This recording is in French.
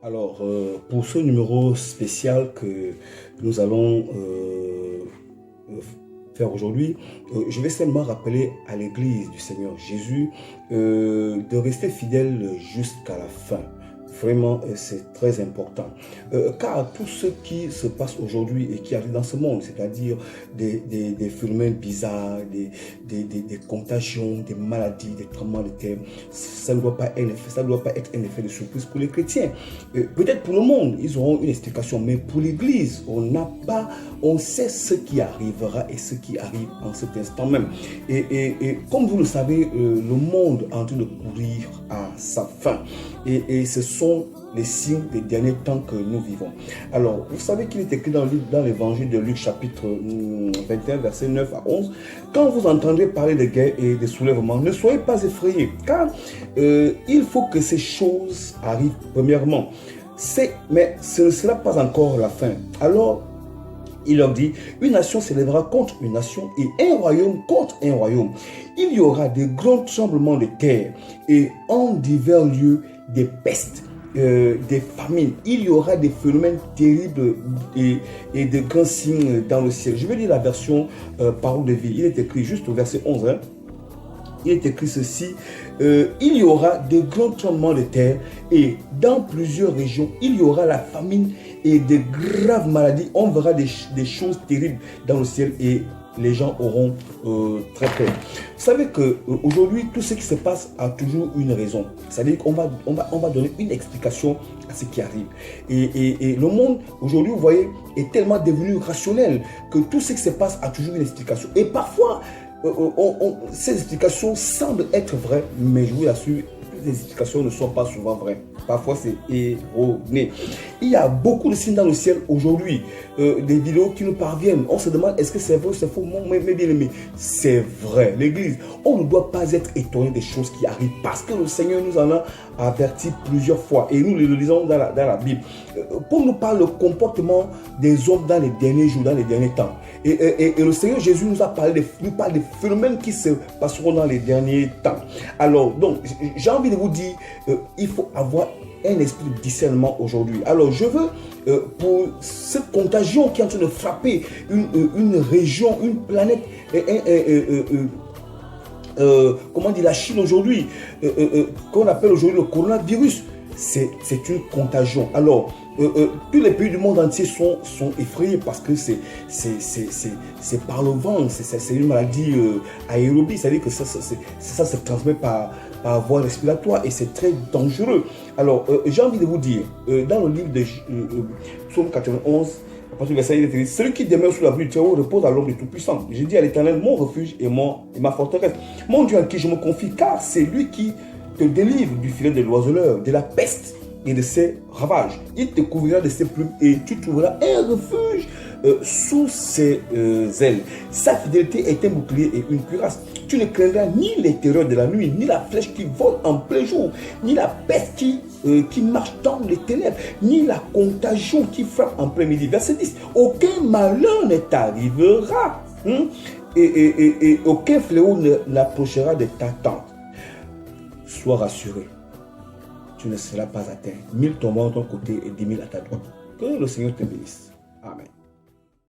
Alors, pour ce numéro spécial que nous allons faire aujourd'hui, je vais seulement rappeler à l'Église du Seigneur Jésus de rester fidèle jusqu'à la fin. Vraiment, c'est très important. Car tout ce qui se passe aujourd'hui et qui arrive dans ce monde, c'est-à-dire des phénomènes bizarres, des contagions, des maladies, des tremblements de terre, ça ne doit pas être un effet de surprise pour les chrétiens. Peut-être pour le monde, ils auront une explication, mais pour l'Église, on sait ce qui arrivera et ce qui arrive en cet instant même. Et comme vous le savez, le monde est en train de courir à sa fin. Et ce sont les signes des derniers temps que nous vivons. Alors, vous savez qu'il est écrit dans l'évangile de Luc chapitre 21, verset 9 à 11, quand vous entendrez parler de guerre et de soulèvements, ne soyez pas effrayés, car il faut que ces choses arrivent premièrement. Mais ce ne sera pas encore la fin. Alors, il leur dit, une nation s'élèvera contre une nation et un royaume contre un royaume. Il y aura de grands tremblements de terre et en divers lieux des pestes, des famines. Il y aura des phénomènes terribles et de grands signes dans le ciel. Je vais lire la version Parole de vie. Il est écrit juste au verset 11. Il est écrit ceci, il y aura de grands tremblements de terre et dans plusieurs régions, il y aura la famine et de graves maladies. On verra des choses terribles dans le ciel et les gens auront très peur. Vous savez qu'aujourd'hui, tout ce qui se passe a toujours une raison. C'est-à-dire qu'on va donner une explication à ce qui arrive. Et le monde, aujourd'hui, vous voyez, est tellement devenu rationnel que tout ce qui se passe a toujours une explication. Et parfois, ces explications semblent être vraies, mais je vous assure, les explications ne sont pas souvent vraies. Parfois, c'est erroné. Il y a beaucoup de signes dans le ciel aujourd'hui, des vidéos qui nous parviennent. On se demande, est-ce que c'est vrai ou c'est faux? Mais bien aimé, c'est vrai. L'Église, on ne doit pas être étonné des choses qui arrivent parce que le Seigneur nous en a averti plusieurs fois. Et nous le lisons dans la Bible. Pour nous parler du comportement des hommes dans les derniers jours, dans les derniers temps. Et le Seigneur Jésus nous parle des phénomènes qui se passeront dans les derniers temps. Alors, donc, j'ai envie de vous dire, il faut avoir un esprit de discernement aujourd'hui. Alors, je veux, pour cette contagion qui est en train de frapper une région, une planète, comment dire, la Chine aujourd'hui, qu'on appelle aujourd'hui le coronavirus, c'est une contagion. Alors, tous les pays du monde entier sont effrayés parce que c'est par le vent, c'est une maladie aérobie, c'est-à-dire que ça se transmet par voie respiratoire et c'est très dangereux. Alors, j'ai envie de vous dire, dans le livre de Psaume 91, à partir du verset 1, il est écrit, celui qui demeure sous l'abri du Très-Haut repose à l'ombre du Tout-Puissant. J'ai dit à l'Éternel, mon refuge et ma forteresse, mon Dieu en qui je me confie, car c'est lui qui te délivre du filet de l'oiseleur, de la peste et de ses ravages. Il te couvrira de ses plumes et tu trouveras un refuge sous ses ailes. Sa fidélité est un bouclier et une cuirasse. Tu ne craindras ni les terreurs de la nuit, ni la flèche qui vole en plein jour, ni la peste qui marche dans les ténèbres, ni la contagion qui frappe en plein midi. Verset 10. Aucun malheur ne t'arrivera, et aucun fléau n'approchera de ta tente. Sois rassuré, tu ne seras pas atteint. 1000 tomberont de ton côté et 10 000 à ta droite. Que le Seigneur te bénisse. Amen.